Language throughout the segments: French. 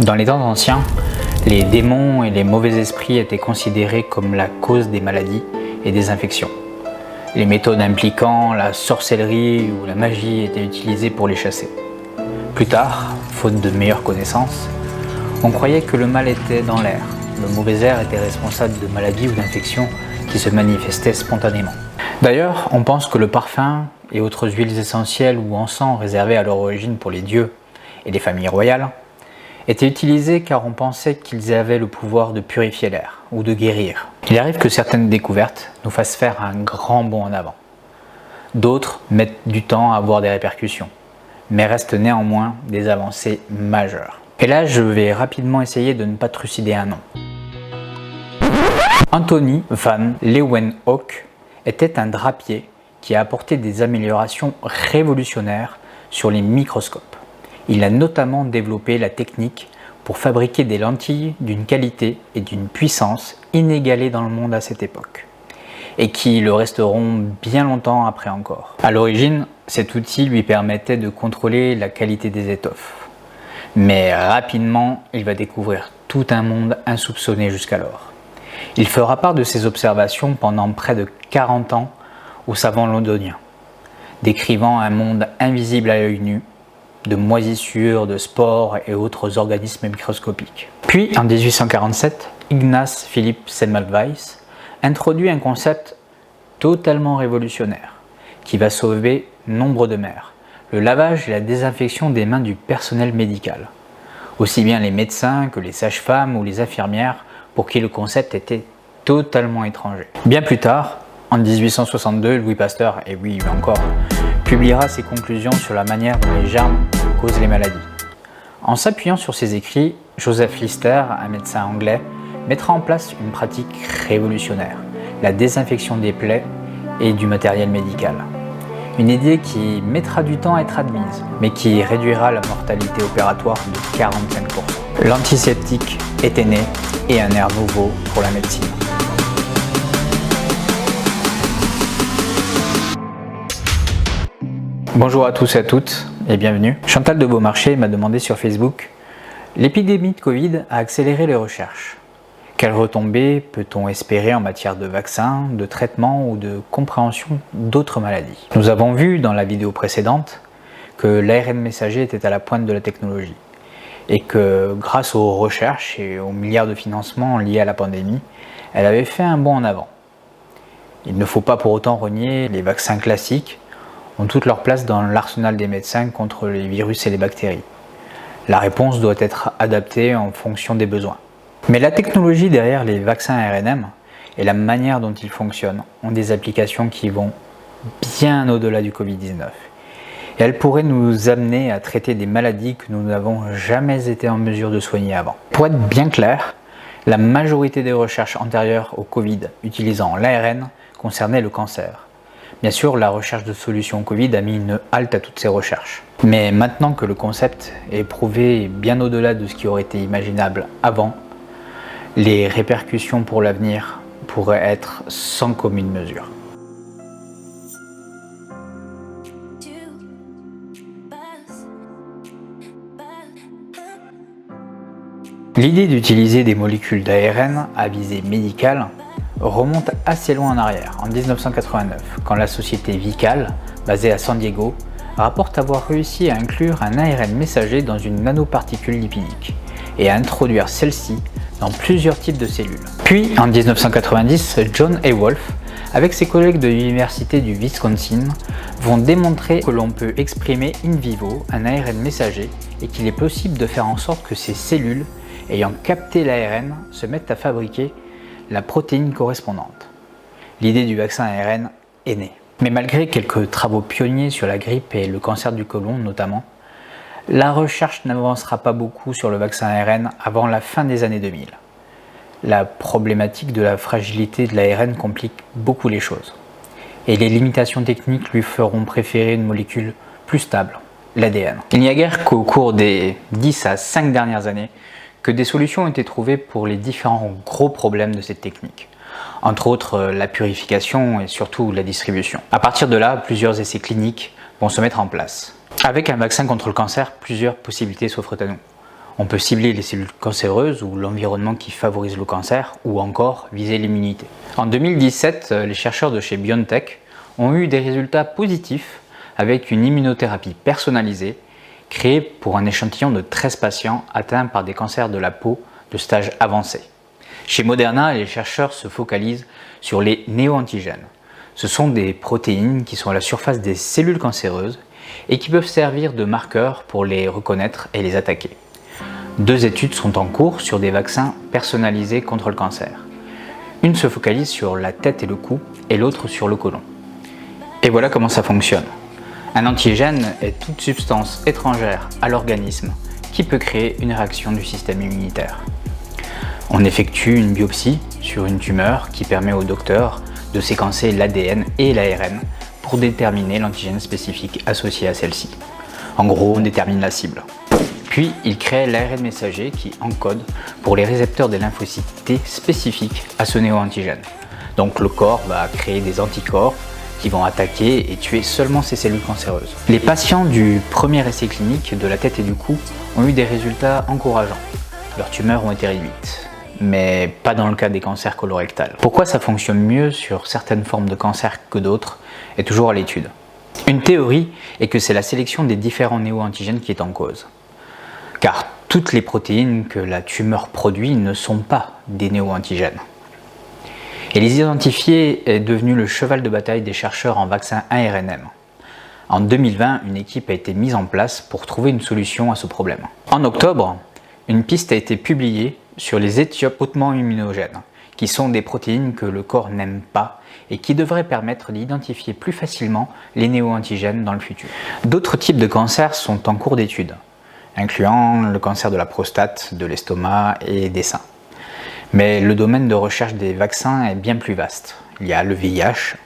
Dans les temps anciens, les démons et les mauvais esprits étaient considérés comme la cause des maladies et des infections. Les méthodes impliquant la sorcellerie ou la magie étaient utilisées pour les chasser. Plus tard, faute de meilleures connaissances, on croyait que le mal était dans l'air. Le mauvais air était responsable de maladies ou d'infections qui se manifestaient spontanément. D'ailleurs, on pense que le parfum et autres huiles essentielles ou encens réservés à leur origine pour les dieux et les familles royales étaient utilisés car on pensait qu'ils avaient le pouvoir de purifier l'air ou de guérir. Il arrive que certaines découvertes nous fassent faire un grand bond en avant. D'autres mettent du temps à avoir des répercussions, mais restent néanmoins des avancées majeures. Et là, je vais rapidement essayer de ne pas trucider un nom. Anthony van Leeuwenhoek était un drapier qui a apporté des améliorations révolutionnaires sur les microscopes. Il a notamment développé la technique pour fabriquer des lentilles d'une qualité et d'une puissance inégalées dans le monde à cette époque, et qui le resteront bien longtemps après encore. À l'origine, cet outil lui permettait de contrôler la qualité des étoffes. Mais rapidement, il va découvrir tout un monde insoupçonné jusqu'alors. Il fera part de ses observations pendant près de 40 ans aux savants londoniens, décrivant un monde invisible à l'œil nu, de moisissures, de spores et autres organismes microscopiques. Puis, en 1847, Ignaz Philipp Semmelweis introduit un concept totalement révolutionnaire qui va sauver nombre de mères: le lavage et la désinfection des mains du personnel médical, aussi bien les médecins que les sages-femmes ou les infirmières pour qui le concept était totalement étranger. Bien plus tard, en 1862, Louis Pasteur, et oui encore, publiera ses conclusions sur la manière dont les germes causent les maladies. En s'appuyant sur ses écrits, Joseph Lister, un médecin anglais, mettra en place une pratique révolutionnaire: la désinfection des plaies et du matériel médical. Une idée qui mettra du temps à être admise, mais qui réduira la mortalité opératoire de 45%. L'antiseptique était né et un air nouveau pour la médecine. Bonjour à tous et à toutes et bienvenue. Chantal de Beaumarchais m'a demandé sur Facebook: l'épidémie de Covid a accéléré les recherches. Quelles retombées peut-on espérer en matière de vaccins, de traitements ou de compréhension d'autres maladies? Nous avons vu dans la vidéo précédente que l'ARN messager était à la pointe de la technologie et que grâce aux recherches et aux milliards de financements liés à la pandémie, elle avait fait un bond en avant. Il ne faut pas pour autant renier les vaccins classiques ont toute leur place dans l'arsenal des médecins contre les virus et les bactéries. La réponse doit être adaptée en fonction des besoins. Mais la technologie derrière les vaccins ARNM et la manière dont ils fonctionnent ont des applications qui vont bien au-delà du Covid-19. Et elles pourraient nous amener à traiter des maladies que nous n'avons jamais été en mesure de soigner avant. Pour être bien clair, la majorité des recherches antérieures au Covid utilisant l'ARN concernaient le cancer. Bien sûr, la recherche de solutions Covid a mis une halte à toutes ces recherches. Mais maintenant que le concept est prouvé bien au-delà de ce qui aurait été imaginable avant, les répercussions pour l'avenir pourraient être sans commune mesure. L'idée d'utiliser des molécules d'ARN à visée médicale remonte assez loin en arrière, en 1989, quand la société Vical, basée à San Diego, rapporte avoir réussi à inclure un ARN messager dans une nanoparticule lipidique et à introduire celle-ci dans plusieurs types de cellules. Puis, en 1990, John et Wolf, avec ses collègues de l'université du Wisconsin, vont démontrer que l'on peut exprimer in vivo un ARN messager et qu'il est possible de faire en sorte que ces cellules, ayant capté l'ARN, se mettent à fabriquer la protéine correspondante. L'idée du vaccin ARN est née. Mais malgré quelques travaux pionniers sur la grippe et le cancer du côlon notamment, la recherche n'avancera pas beaucoup sur le vaccin ARN avant la fin des années 2000. La problématique de la fragilité de l'ARN complique beaucoup les choses. Et les limitations techniques lui feront préférer une molécule plus stable, l'ADN. Il n'y a guère qu'au cours des 10 à 5 dernières années que des solutions ont été trouvées pour les différents gros problèmes de cette technique. Entre autres, la purification et surtout la distribution. À partir de là, plusieurs essais cliniques vont se mettre en place. Avec un vaccin contre le cancer, plusieurs possibilités s'offrent à nous. On peut cibler les cellules cancéreuses ou l'environnement qui favorise le cancer, ou encore viser l'immunité. En 2017, les chercheurs de chez BioNTech ont eu des résultats positifs avec une immunothérapie personnalisée créée pour un échantillon de 13 patients atteints par des cancers de la peau de stage avancé. Chez Moderna, les chercheurs se focalisent sur les néoantigènes. Ce sont des protéines qui sont à la surface des cellules cancéreuses et qui peuvent servir de marqueurs pour les reconnaître et les attaquer. 2 études sont en cours sur des vaccins personnalisés contre le cancer. Une se focalise sur la tête et le cou et l'autre sur le côlon. Et voilà comment ça fonctionne. Un antigène est toute substance étrangère à l'organisme qui peut créer une réaction du système immunitaire. On effectue une biopsie sur une tumeur qui permet au docteur de séquencer l'ADN et l'ARN pour déterminer l'antigène spécifique associé à celle-ci. En gros, on détermine la cible. Puis, il crée l'ARN messager qui encode pour les récepteurs des lymphocytes T spécifiques à ce néoantigène. Donc le corps va créer des anticorps qui vont attaquer et tuer seulement ces cellules cancéreuses. Les patients du premier essai clinique de la tête et du cou ont eu des résultats encourageants. Leurs tumeurs ont été réduites, mais pas dans le cas des cancers colorectals. Pourquoi ça fonctionne mieux sur certaines formes de cancer que d'autres est toujours à l'étude. Une théorie est que c'est la sélection des différents néoantigènes qui est en cause. Car toutes les protéines que la tumeur produit ne sont pas des néoantigènes. Et les identifier est devenu le cheval de bataille des chercheurs en vaccin ARNM. En 2020, une équipe a été mise en place pour trouver une solution à ce problème. En octobre, une piste a été publiée sur les étiopes hautement immunogènes, qui sont des protéines que le corps n'aime pas et qui devraient permettre d'identifier plus facilement les néoantigènes dans le futur. D'autres types de cancers sont en cours d'étude, incluant le cancer de la prostate, de l'estomac et des seins. Mais le domaine de recherche des vaccins est bien plus vaste. Il y a le VIH,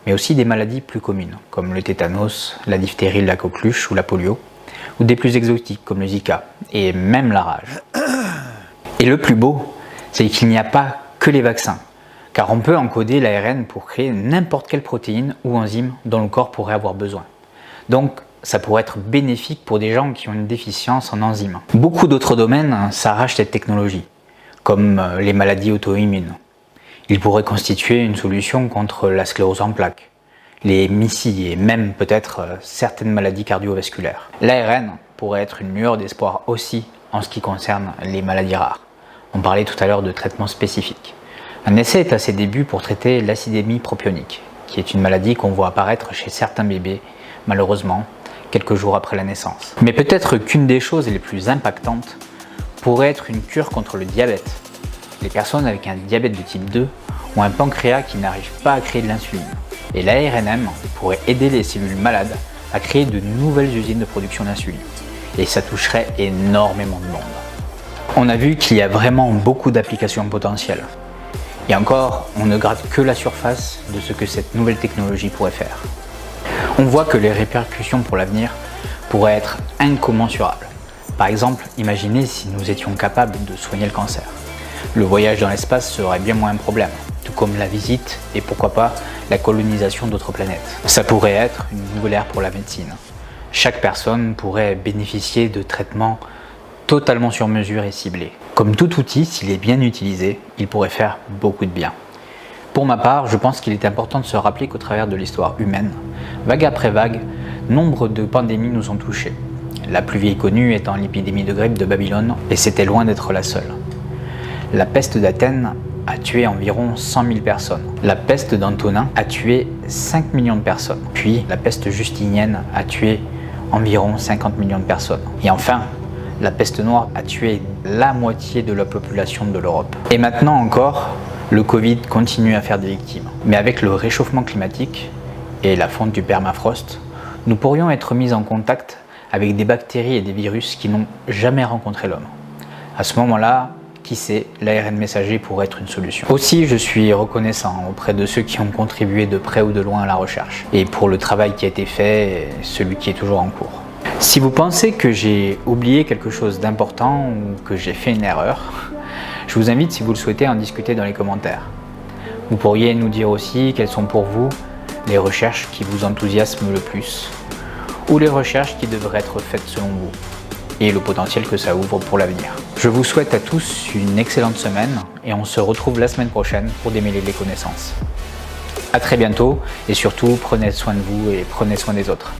mais aussi des maladies plus communes, comme le tétanos, la diphtérie, la coqueluche ou la polio, ou des plus exotiques comme le Zika, et même la rage. Et le plus beau, c'est qu'il n'y a pas que les vaccins, car on peut encoder l'ARN pour créer n'importe quelle protéine ou enzyme dont le corps pourrait avoir besoin. Donc, ça pourrait être bénéfique pour des gens qui ont une déficience en enzymes. Beaucoup d'autres domaines s'arrachent cette technologie, comme les maladies auto-immunes. Il pourrait constituer une solution contre la sclérose en plaques, les MIS-C et même peut-être certaines maladies cardiovasculaires. L'ARN pourrait être une lueur d'espoir aussi en ce qui concerne les maladies rares. On parlait tout à l'heure de traitements spécifiques. Un essai est à ses débuts pour traiter l'acidémie propionique, qui est une maladie qu'on voit apparaître chez certains bébés, malheureusement, quelques jours après la naissance. Mais peut-être qu'une des choses les plus impactantes pourrait être une cure contre le diabète. Les personnes avec un diabète de type 2 ont un pancréas qui n'arrive pas à créer de l'insuline. Et l'ARNM pourrait aider les cellules malades à créer de nouvelles usines de production d'insuline. Et ça toucherait énormément de monde. On a vu qu'il y a vraiment beaucoup d'applications potentielles. Et encore, on ne gratte que la surface de ce que cette nouvelle technologie pourrait faire. On voit que les répercussions pour l'avenir pourraient être incommensurables. Par exemple, imaginez si nous étions capables de soigner le cancer. Le voyage dans l'espace serait bien moins un problème, tout comme la visite et pourquoi pas la colonisation d'autres planètes. Ça pourrait être une nouvelle ère pour la médecine. Chaque personne pourrait bénéficier de traitements totalement sur mesure et ciblés. Comme tout outil, s'il est bien utilisé, il pourrait faire beaucoup de bien. Pour ma part, je pense qu'il est important de se rappeler qu'au travers de l'histoire humaine, vague après vague, nombre de pandémies nous ont touchés. La plus vieille connue étant l'épidémie de grippe de Babylone, et c'était loin d'être la seule. La peste d'Athènes a tué environ 100 000 personnes. La peste d'Antonin a tué 5 millions de personnes. Puis la peste justinienne a tué environ 50 millions de personnes. Et enfin, la peste noire a tué la moitié de la population de l'Europe. Et maintenant encore, le Covid continue à faire des victimes. Mais avec le réchauffement climatique et la fonte du permafrost, nous pourrions être mis en contact avec des bactéries et des virus qui n'ont jamais rencontré l'homme. À ce moment-là, qui sait, l'ARN messager pourrait être une solution. Aussi, je suis reconnaissant auprès de ceux qui ont contribué de près ou de loin à la recherche, et pour le travail qui a été fait, et celui qui est toujours en cours. Si vous pensez que j'ai oublié quelque chose d'important ou que j'ai fait une erreur, je vous invite, si vous le souhaitez, à en discuter dans les commentaires. Vous pourriez nous dire aussi quelles sont pour vous les recherches qui vous enthousiasment le plus, ou les recherches qui devraient être faites selon vous. et le potentiel que ça ouvre pour l'avenir. Je vous souhaite à tous une excellente semaine et on se retrouve la semaine prochaine pour démêler les connaissances. À très bientôt et surtout prenez soin de vous et prenez soin des autres.